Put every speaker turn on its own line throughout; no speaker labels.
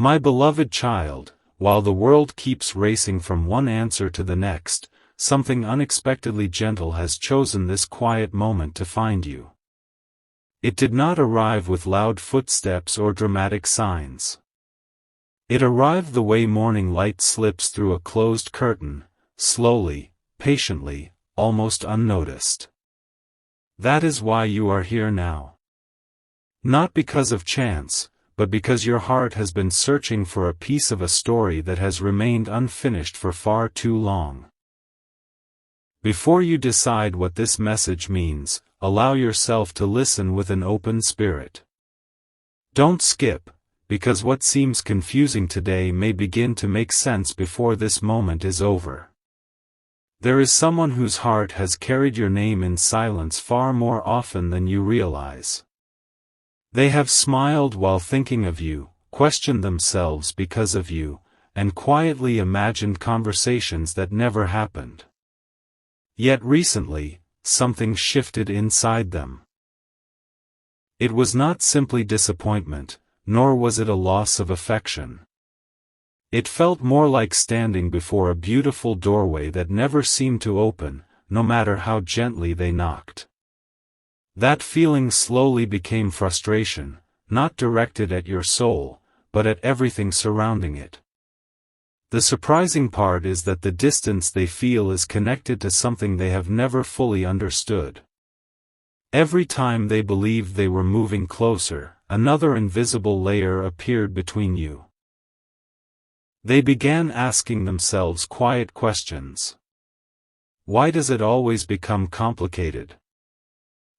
My beloved child, while the world keeps racing from one answer to the next, something unexpectedly gentle has chosen this quiet moment to find you. It did not arrive with loud footsteps or dramatic signs. It arrived the way morning light slips through a closed curtain, slowly, patiently, almost unnoticed. That is why you are here now. Not because of chance, but because your heart has been searching for a piece of a story that has remained unfinished for far too long. Before you decide what this message means, allow yourself to listen with an open spirit. Don't skip, because what seems confusing today may begin to make sense before this moment is over. There is someone whose heart has carried your name in silence far more often than you realize. They have smiled while thinking of you, questioned themselves because of you, and quietly imagined conversations that never happened. Yet recently, something shifted inside them. It was not simply disappointment, nor was it a loss of affection. It felt more like standing before a beautiful doorway that never seemed to open, no matter how gently they knocked. That feeling slowly became frustration, not directed at your soul, but at everything surrounding it. The surprising part is that the distance they feel is connected to something they have never fully understood. Every time they believed they were moving closer, another invisible layer appeared between you. They began asking themselves quiet questions. Why does it always become complicated?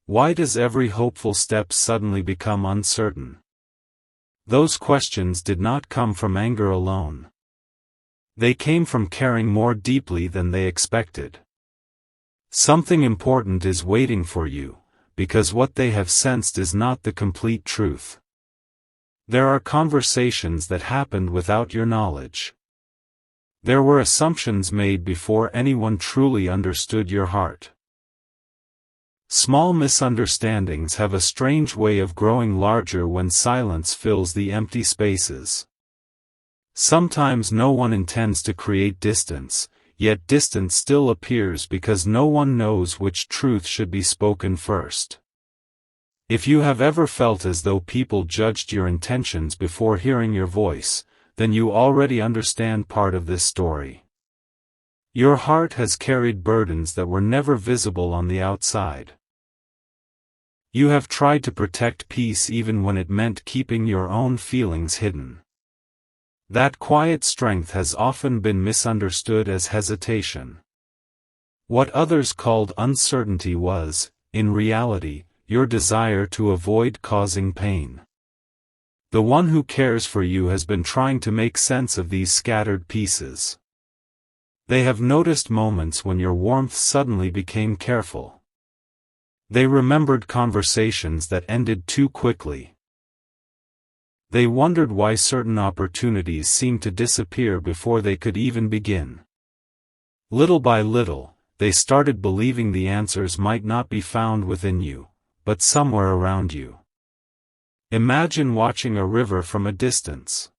Why does every hopeful step suddenly become uncertain? Those questions did not come from anger alone. They came from caring more deeply than they expected. Something important is waiting for you, because what they have sensed is not the complete truth. There are conversations that happened without your knowledge. There were assumptions made before anyone truly understood your heart. Small misunderstandings have a strange way of growing larger when silence fills the empty spaces. Sometimes no one intends to create distance, yet distance still appears because no one knows which truth should be spoken first. If you have ever felt as though people judged your intentions before hearing your voice, then you already understand part of this story. Your heart has carried burdens that were never visible on the outside. You have tried to protect peace even when it meant keeping your own feelings hidden. That quiet strength has often been misunderstood as hesitation. What others called uncertainty was, in reality, your desire to avoid causing pain. The one who cares for you has been trying to make sense of these scattered pieces. They have noticed moments when your warmth suddenly became careful. They remembered conversations that ended too quickly. They wondered why certain opportunities seemed to disappear before they could even begin. Little by little, they started believing the answers might not be found within you, but somewhere around you. Imagine watching a river from a distance.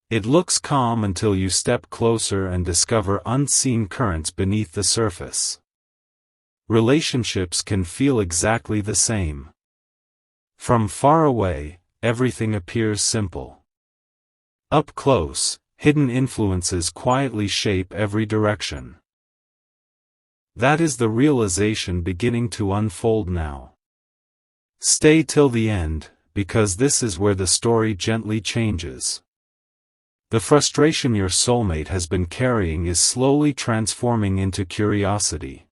It looks calm until you step closer and discover unseen currents beneath the surface. Relationships can feel exactly the same. From far away, everything appears simple. Up close, hidden influences quietly shape every direction. That is the realization beginning to unfold now. Stay till the end, because this is where the story gently changes. The frustration your soulmate has been carrying is slowly transforming into curiosity.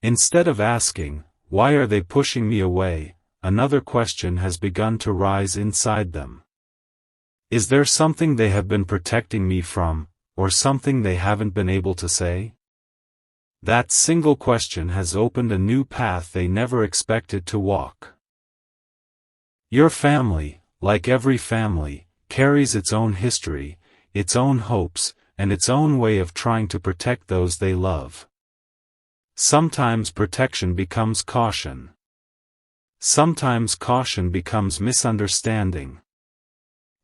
Instead of asking, "Why are they pushing me away?" another question has begun to rise inside them. Is there something they have been protecting me from, or something they haven't been able to say? That single question has opened a new path they never expected to walk. Your family, like every family, carries its own history, its own hopes, and its own way of trying to protect those they love. Sometimes protection becomes caution. Sometimes caution becomes misunderstanding.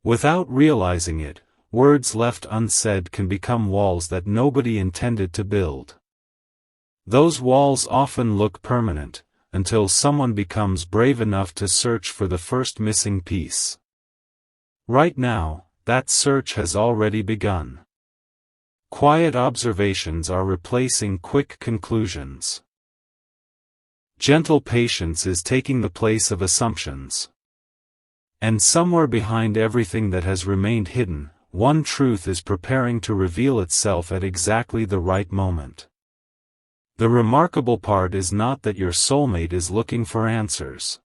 Without realizing it, words left unsaid can become walls that nobody intended to build. Those walls often look permanent, until someone becomes brave enough to search for the first missing piece. Right now, that search has already begun. Quiet observations are replacing quick conclusions. Gentle patience is taking the place of assumptions. And somewhere behind everything that has remained hidden, one truth is preparing to reveal itself at exactly the right moment. The remarkable part is not that your soulmate is looking for answers.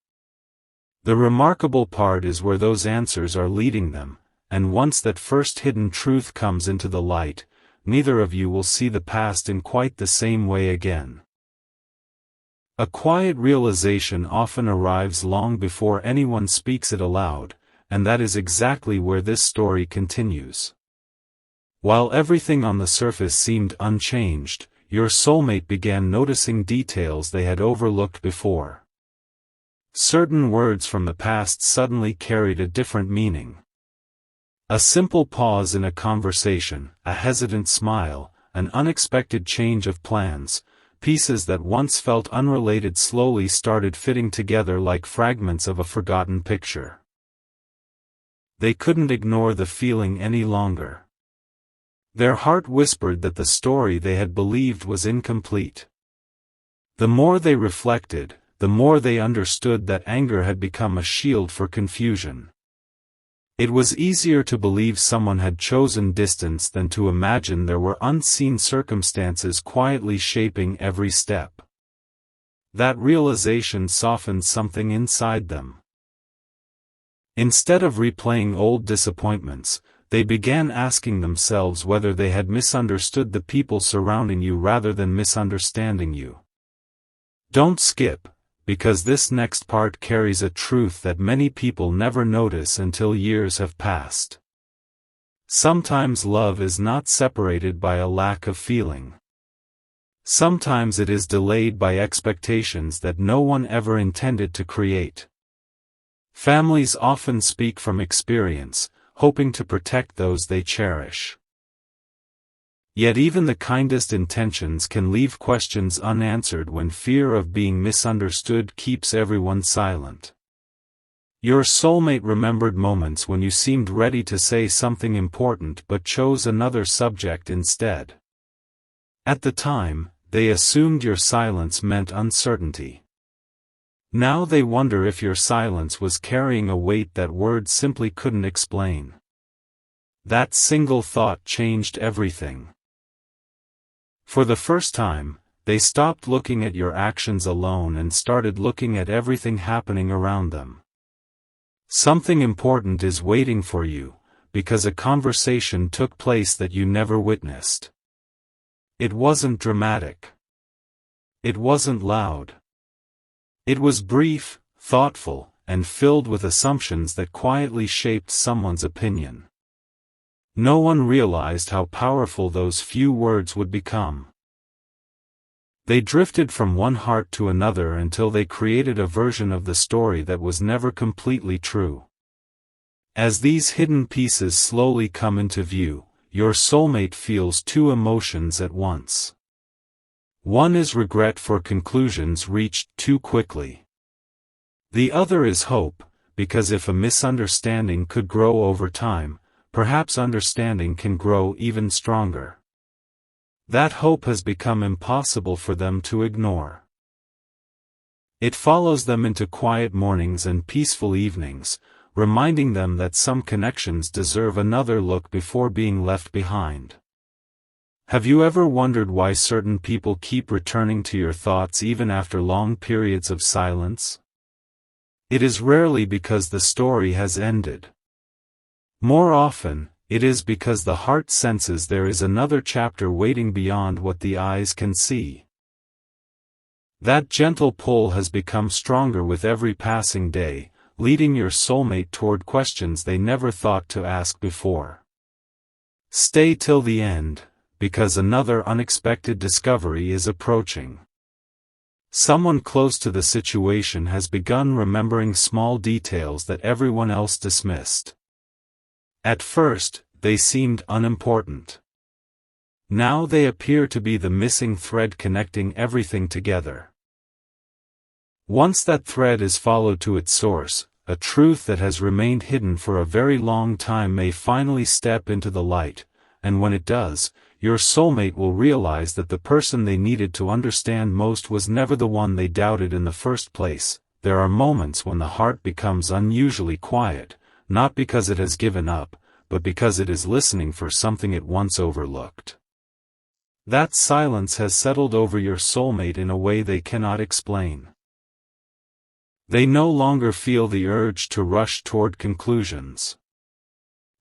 The remarkable part is where those answers are leading them, and once that first hidden truth comes into the light, neither of you will see the past in quite the same way again. A quiet realization often arrives long before anyone speaks it aloud, and that is exactly where this story continues. While everything on the surface seemed unchanged, your soulmate began noticing details they had overlooked before. Certain words from the past suddenly carried a different meaning. A simple pause in a conversation, a hesitant smile, an unexpected change of plans, pieces that once felt unrelated slowly started fitting together like fragments of a forgotten picture. They couldn't ignore the feeling any longer. Their heart whispered that the story they had believed was incomplete. The more they reflected, the more they understood that anger had become a shield for confusion. It was easier to believe someone had chosen distance than to imagine there were unseen circumstances quietly shaping every step. That realization softened something inside them. Instead of replaying old disappointments, they began asking themselves whether they had misunderstood the people surrounding you rather than misunderstanding you. Don't skip, because this next part carries a truth that many people never notice until years have passed. Sometimes love is not separated by a lack of feeling. Sometimes it is delayed by expectations that no one ever intended to create. Families often speak from experience, hoping to protect those they cherish. Yet even the kindest intentions can leave questions unanswered when fear of being misunderstood keeps everyone silent. Your soulmate remembered moments when you seemed ready to say something important but chose another subject instead. At the time, they assumed your silence meant uncertainty. Now they wonder if your silence was carrying a weight that words simply couldn't explain. That single thought changed everything. For the first time, they stopped looking at your actions alone and started looking at everything happening around them. Something important is waiting for you, because a conversation took place that you never witnessed. It wasn't dramatic. It wasn't loud. It was brief, thoughtful, and filled with assumptions that quietly shaped someone's opinion. No one realized how powerful those few words would become. They drifted from one heart to another until they created a version of the story that was never completely true. As these hidden pieces slowly come into view, your soulmate feels two emotions at once. One is regret for conclusions reached too quickly. The other is hope, because if a misunderstanding could grow over time, perhaps understanding can grow even stronger. That hope has become impossible for them to ignore. It follows them into quiet mornings and peaceful evenings, reminding them that some connections deserve another look before being left behind. Have you ever wondered why certain people keep returning to your thoughts even after long periods of silence? It is rarely because the story has ended. More often, it is because the heart senses there is another chapter waiting beyond what the eyes can see. That gentle pull has become stronger with every passing day, leading your soulmate toward questions they never thought to ask before. Stay till the end, because another unexpected discovery is approaching. Someone close to the situation has begun remembering small details that everyone else dismissed. At first, they seemed unimportant. Now they appear to be the missing thread connecting everything together. Once that thread is followed to its source, a truth that has remained hidden for a very long time may finally step into the light, and when it does, your soulmate will realize that the person they needed to understand most was never the one they doubted in the first place. There are moments when the heart becomes unusually quiet, not because it has given up, but because it is listening for something it once overlooked. That silence has settled over your soulmate in a way they cannot explain. They no longer feel the urge to rush toward conclusions.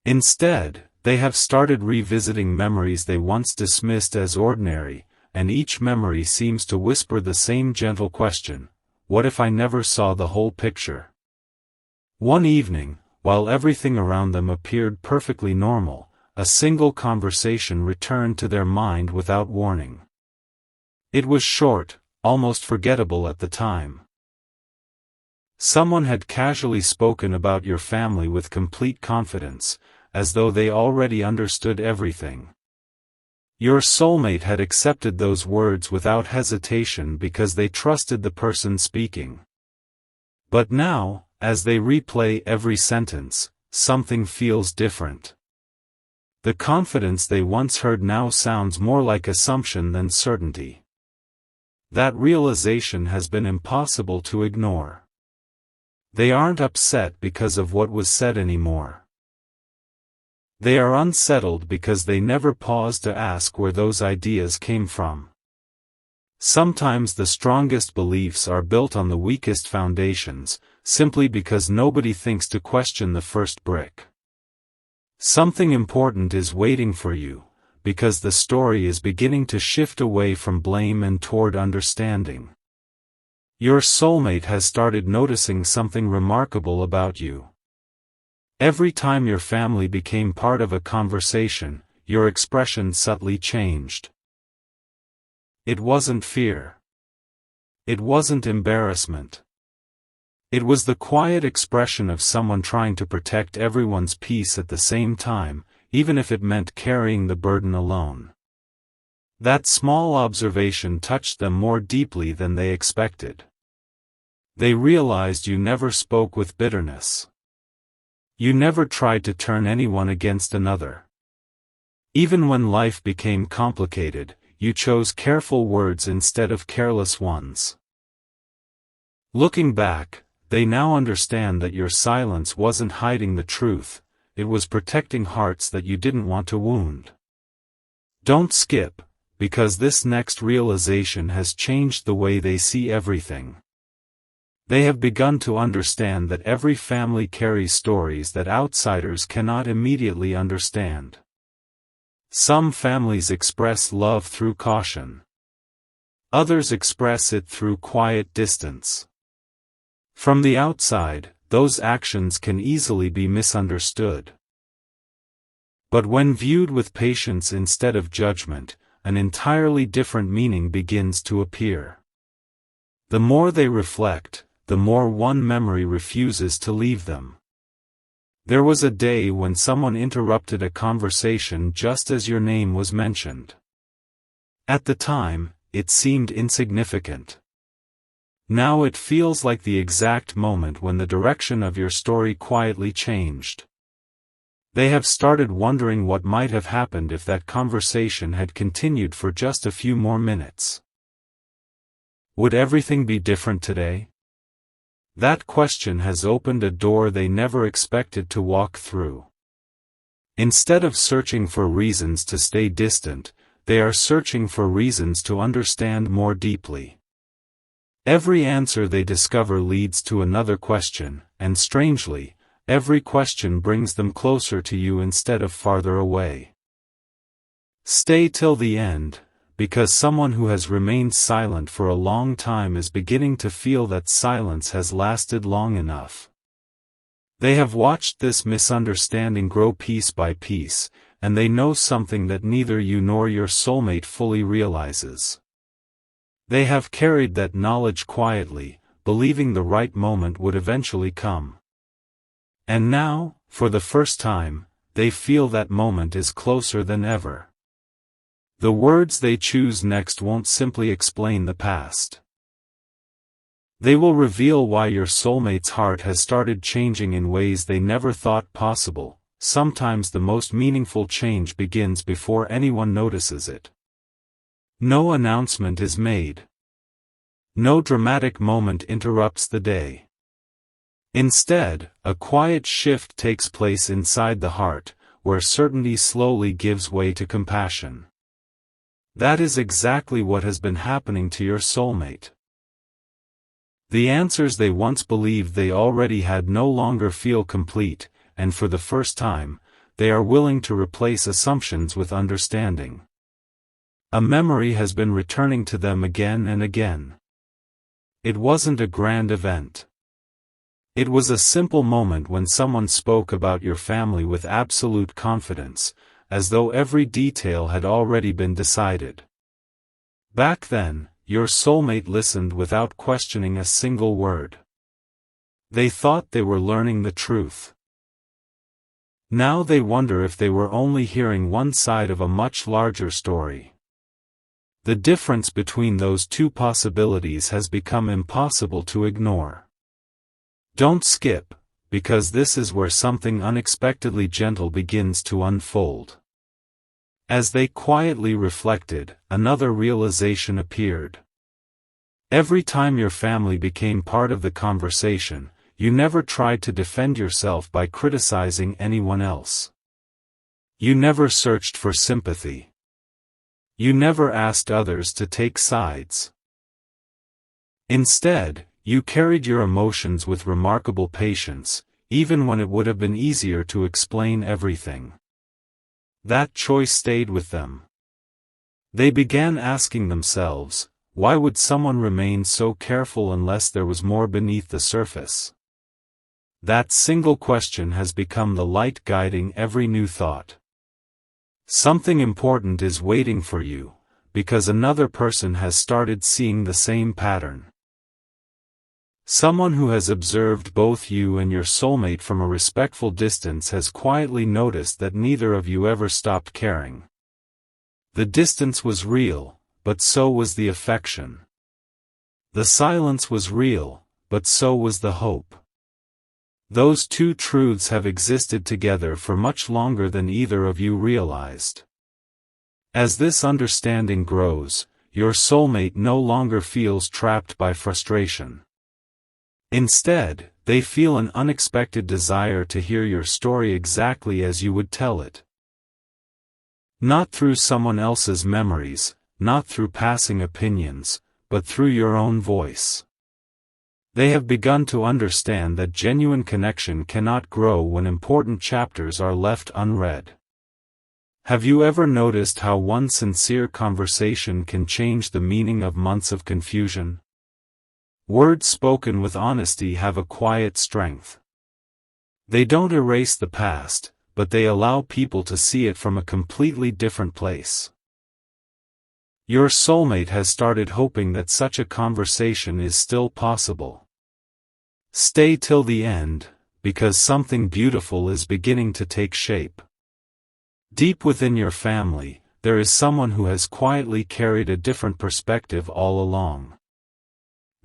Instead, they have started revisiting memories they once dismissed as ordinary, and each memory seems to whisper the same gentle question: what if I never saw the whole picture? One evening, while everything around them appeared perfectly normal, a single conversation returned to their mind without warning. It was short, almost forgettable at the time. Someone had casually spoken about your family with complete confidence, as though they already understood everything. Your soulmate had accepted those words without hesitation because they trusted the person speaking. But now, as they replay every sentence, something feels different. The confidence they once heard now sounds more like assumption than certainty. That realization has been impossible to ignore. They aren't upset because of what was said anymore. They are unsettled because they never paused to ask where those ideas came from. Sometimes the strongest beliefs are built on the weakest foundations, simply because nobody thinks to question the first brick. Something important is waiting for you, because the story is beginning to shift away from blame and toward understanding. Your soulmate has started noticing something remarkable about you. Every time your family became part of a conversation, your expression subtly changed. It wasn't fear. It wasn't embarrassment. It was the quiet expression of someone trying to protect everyone's peace at the same time, even if it meant carrying the burden alone. That small observation touched them more deeply than they expected. They realized you never spoke with bitterness. You never tried to turn anyone against another. Even when life became complicated, you chose careful words instead of careless ones. Looking back, they now understand that your silence wasn't hiding the truth, it was protecting hearts that you didn't want to wound. Don't skip, because this next realization has changed the way they see everything. They have begun to understand that every family carries stories that outsiders cannot immediately understand. Some families express love through caution. Others express it through quiet distance. From the outside, those actions can easily be misunderstood. But when viewed with patience instead of judgment, an entirely different meaning begins to appear. The more they reflect, the more one memory refuses to leave them. There was a day when someone interrupted a conversation just as your name was mentioned. At the time, it seemed insignificant. Now it feels like the exact moment when the direction of your story quietly changed. They have started wondering what might have happened if that conversation had continued for just a few more minutes. Would everything be different today? That question has opened a door they never expected to walk through. Instead of searching for reasons to stay distant, they are searching for reasons to understand more deeply. Every answer they discover leads to another question, and strangely, every question brings them closer to you instead of farther away. Stay till the end, because someone who has remained silent for a long time is beginning to feel that silence has lasted long enough. They have watched this misunderstanding grow piece by piece, and they know something that neither you nor your soulmate fully realizes. They have carried that knowledge quietly, believing the right moment would eventually come. And now, for the first time, they feel that moment is closer than ever. The words they choose next won't simply explain the past. They will reveal why your soulmate's heart has started changing in ways they never thought possible. Sometimes the most meaningful change begins before anyone notices it. No announcement is made. No dramatic moment interrupts the day. Instead, a quiet shift takes place inside the heart, where certainty slowly gives way to compassion. That is exactly what has been happening to your soulmate. The answers they once believed they already had no longer feel complete, and for the first time, they are willing to replace assumptions with understanding. A memory has been returning to them again and again. It wasn't a grand event. It was a simple moment when someone spoke about your family with absolute confidence, as though every detail had already been decided. Back then, your soulmate listened without questioning a single word. They thought they were learning the truth. Now they wonder if they were only hearing one side of a much larger story. The difference between those two possibilities has become impossible to ignore. Don't skip, because this is where something unexpectedly gentle begins to unfold. As they quietly reflected, another realization appeared. Every time your family became part of the conversation, you never tried to defend yourself by criticizing anyone else. You never searched for sympathy. You never asked others to take sides. Instead, you carried your emotions with remarkable patience, even when it would have been easier to explain everything. That choice stayed with them. They began asking themselves, why would someone remain so careful unless there was more beneath the surface? That single question has become the light guiding every new thought. Something important is waiting for you, because another person has started seeing the same pattern. Someone who has observed both you and your soulmate from a respectful distance has quietly noticed that neither of you ever stopped caring. The distance was real, but so was the affection. The silence was real, but so was the hope. Those two truths have existed together for much longer than either of you realized. As this understanding grows, your soulmate no longer feels trapped by frustration. Instead, they feel an unexpected desire to hear your story exactly as you would tell it. Not through someone else's memories, not through passing opinions, but through your own voice. They have begun to understand that genuine connection cannot grow when important chapters are left unread. Have you ever noticed how one sincere conversation can change the meaning of months of confusion? Words spoken with honesty have a quiet strength. They don't erase the past, but they allow people to see it from a completely different place. Your soulmate has started hoping that such a conversation is still possible. Stay till the end, because something beautiful is beginning to take shape. Deep within your family, there is someone who has quietly carried a different perspective all along.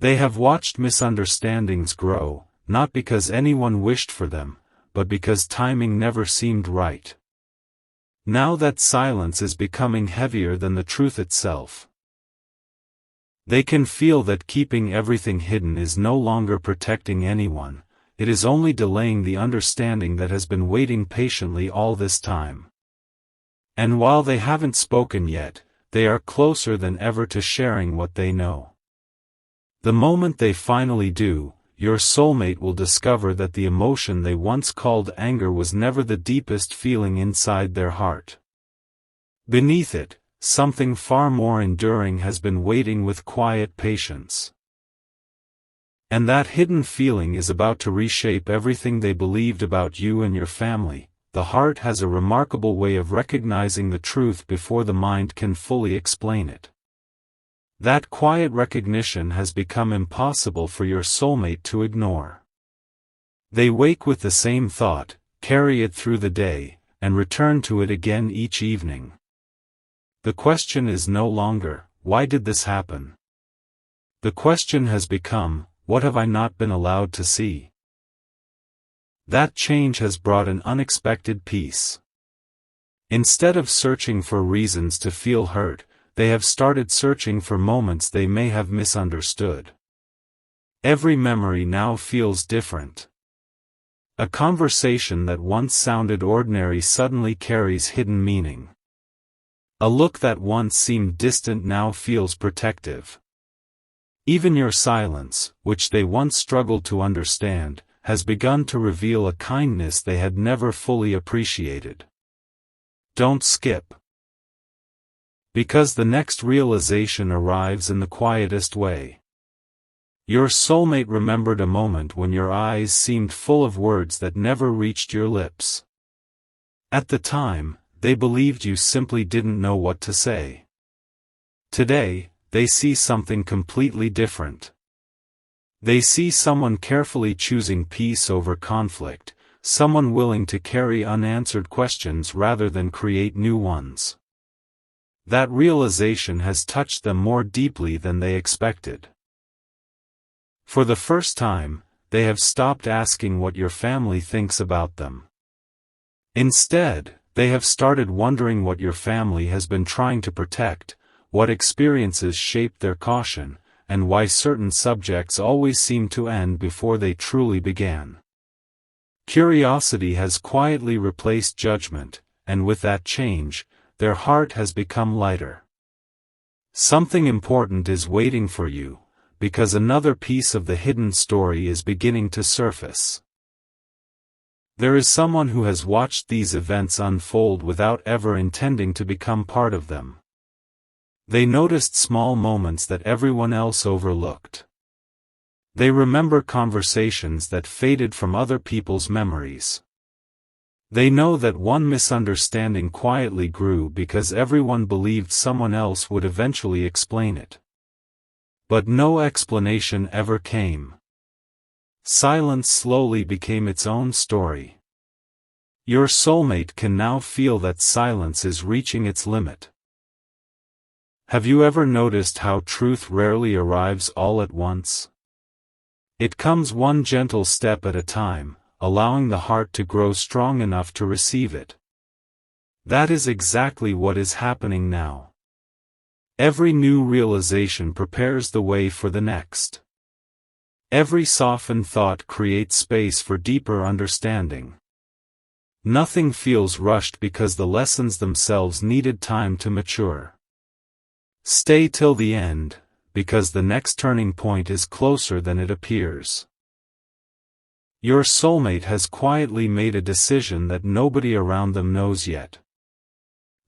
They have watched misunderstandings grow, not because anyone wished for them, but because timing never seemed right. Now that silence is becoming heavier than the truth itself. They can feel that keeping everything hidden is no longer protecting anyone, it is only delaying the understanding that has been waiting patiently all this time. And while they haven't spoken yet, they are closer than ever to sharing what they know. The moment they finally do, your soulmate will discover that the emotion they once called anger was never the deepest feeling inside their heart. Beneath it, something far more enduring has been waiting with quiet patience. And that hidden feeling is about to reshape everything they believed about you and your family. The heart has a remarkable way of recognizing the truth before the mind can fully explain it. That quiet recognition has become impossible for your soulmate to ignore. They wake with the same thought, carry it through the day, and return to it again each evening. The question is no longer, why did this happen? The question has become, what have I not been allowed to see? That change has brought an unexpected peace. Instead of searching for reasons to feel hurt, they have started searching for moments they may have misunderstood. Every memory now feels different. A conversation that once sounded ordinary suddenly carries hidden meaning. A look that once seemed distant now feels protective. Even your silence, which they once struggled to understand, has begun to reveal a kindness they had never fully appreciated. Don't skip. Because the next realization arrives in the quietest way. Your soulmate remembered a moment when your eyes seemed full of words that never reached your lips. At the time, they believed you simply didn't know what to say. Today, they see something completely different. They see someone carefully choosing peace over conflict, someone willing to carry unanswered questions rather than create new ones. That realization has touched them more deeply than they expected. For the first time, they have stopped asking what your family thinks about them. Instead, they have started wondering what your family has been trying to protect, what experiences shaped their caution, and why certain subjects always seem to end before they truly began. Curiosity has quietly replaced judgment, and with that change, their heart has become lighter. Something important is waiting for you, because another piece of the hidden story is beginning to surface. There is someone who has watched these events unfold without ever intending to become part of them. They noticed small moments that everyone else overlooked. They remember conversations that faded from other people's memories. They know that one misunderstanding quietly grew because everyone believed someone else would eventually explain it. But no explanation ever came. Silence slowly became its own story. Your soulmate can now feel that silence is reaching its limit. Have you ever noticed how truth rarely arrives all at once? It comes one gentle step at a time, allowing the heart to grow strong enough to receive it. That is exactly what is happening now. Every new realization prepares the way for the next. Every softened thought creates space for deeper understanding. Nothing feels rushed because the lessons themselves needed time to mature. Stay till the end, because the next turning point is closer than it appears. Your soulmate has quietly made a decision that nobody around them knows yet.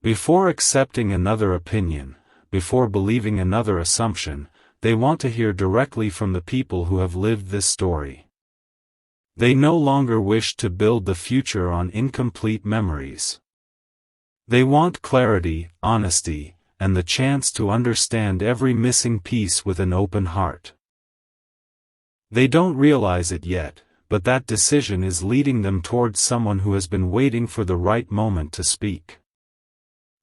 Before accepting another opinion, before believing another assumption, they want to hear directly from the people who have lived this story. They no longer wish to build the future on incomplete memories. They want clarity, honesty, and the chance to understand every missing piece with an open heart. They don't realize it yet, but that decision is leading them towards someone who has been waiting for the right moment to speak.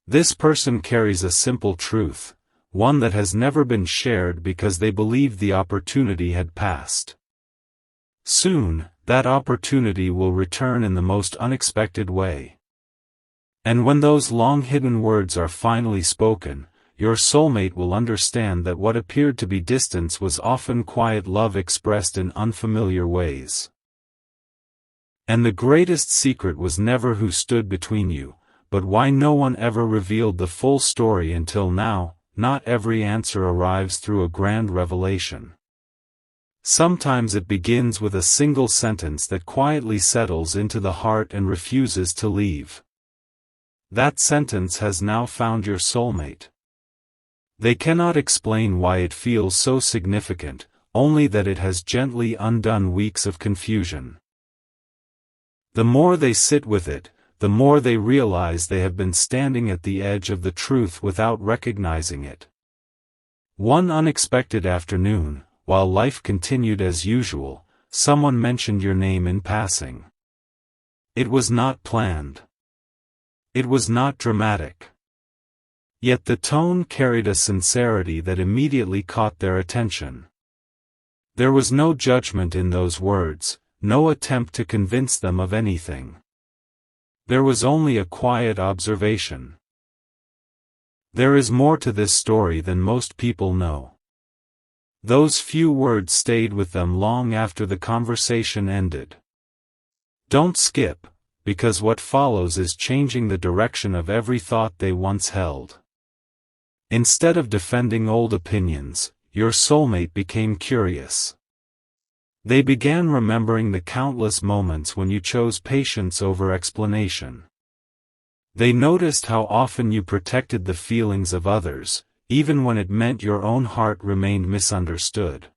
This person carries a simple truth, one that has never been shared because they believed the opportunity had passed. Soon, that opportunity will return in the most unexpected way. And when those long-hidden words are finally spoken, your soulmate will understand that what appeared to be distance was often quiet love expressed in unfamiliar ways. And the greatest secret was never who stood between you, but why no one ever revealed the full story until now. Not every answer arrives through a grand revelation. Sometimes it begins with a single sentence that quietly settles into the heart and refuses to leave. That sentence has now found your soulmate. They cannot explain why it feels so significant, only that it has gently undone weeks of confusion. The more they sit with it, the more they realize they have been standing at the edge of the truth without recognizing it. One unexpected afternoon, while life continued as usual, someone mentioned your name in passing. It was not planned. It was not dramatic. Yet the tone carried a sincerity that immediately caught their attention. There was no judgment in those words, no attempt to convince them of anything. There was only a quiet observation. There is more to this story than most people know. Those few words stayed with them long after the conversation ended. Don't skip, because what follows is changing the direction of every thought they once held. Instead of defending old opinions, your soulmate became curious. They began remembering the countless moments when you chose patience over explanation. They noticed how often you protected the feelings of others, even when it meant your own heart remained misunderstood.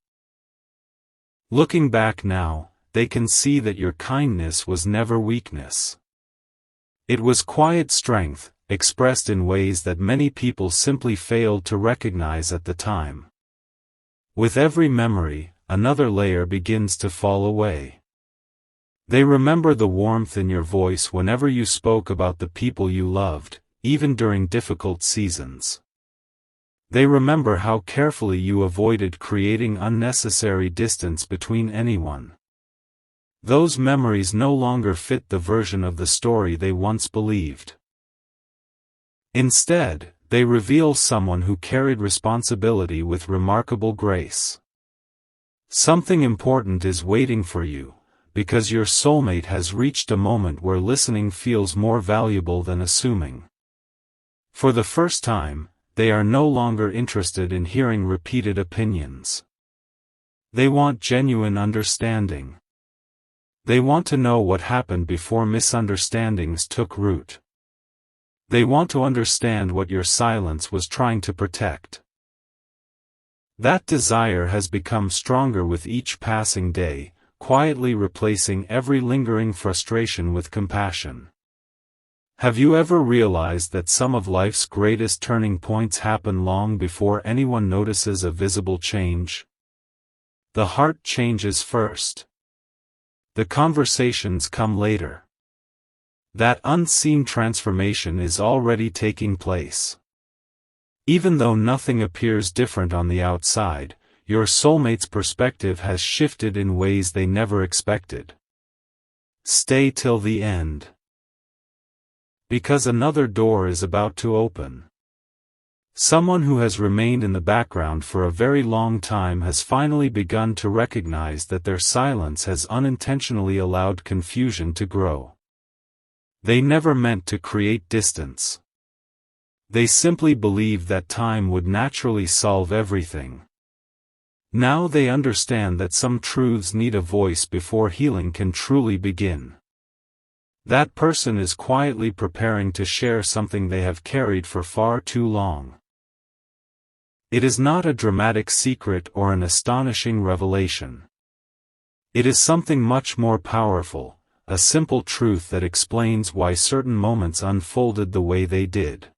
Looking back now, they can see that your kindness was never weakness. It was quiet strength, expressed in ways that many people simply failed to recognize at the time. With every memory, another layer begins to fall away. They remember the warmth in your voice whenever you spoke about the people you loved, even during difficult seasons. They remember how carefully you avoided creating unnecessary distance between anyone. Those memories no longer fit the version of the story they once believed. Instead, they reveal someone who carried responsibility with remarkable grace. Something important is waiting for you, because your soulmate has reached a moment where listening feels more valuable than assuming. For the first time, they are no longer interested in hearing repeated opinions. They want genuine understanding. They want to know what happened before misunderstandings took root. They want to understand what your silence was trying to protect. That desire has become stronger with each passing day, quietly replacing every lingering frustration with compassion. Have you ever realized that some of life's greatest turning points happen long before anyone notices a visible change? The heart changes first. The conversations come later. That unseen transformation is already taking place. Even though nothing appears different on the outside, your soulmate's perspective has shifted in ways they never expected. Stay till the end. Because another door is about to open. Someone who has remained in the background for a very long time has finally begun to recognize that their silence has unintentionally allowed confusion to grow. They never meant to create distance. They simply believed that time would naturally solve everything. Now they understand that some truths need a voice before healing can truly begin. That person is quietly preparing to share something they have carried for far too long. It is not a dramatic secret or an astonishing revelation. It is something much more powerful, a simple truth that explains why certain moments unfolded the way they did.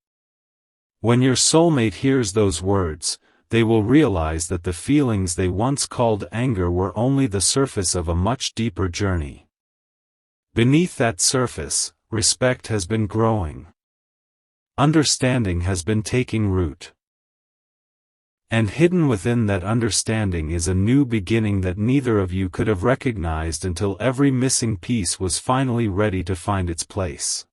When your soulmate hears those words, they will realize that the feelings they once called anger were only the surface of a much deeper journey. Beneath that surface, respect has been growing. Understanding has been taking root. And hidden within that understanding is a new beginning that neither of you could have recognized until every missing piece was finally ready to find its place.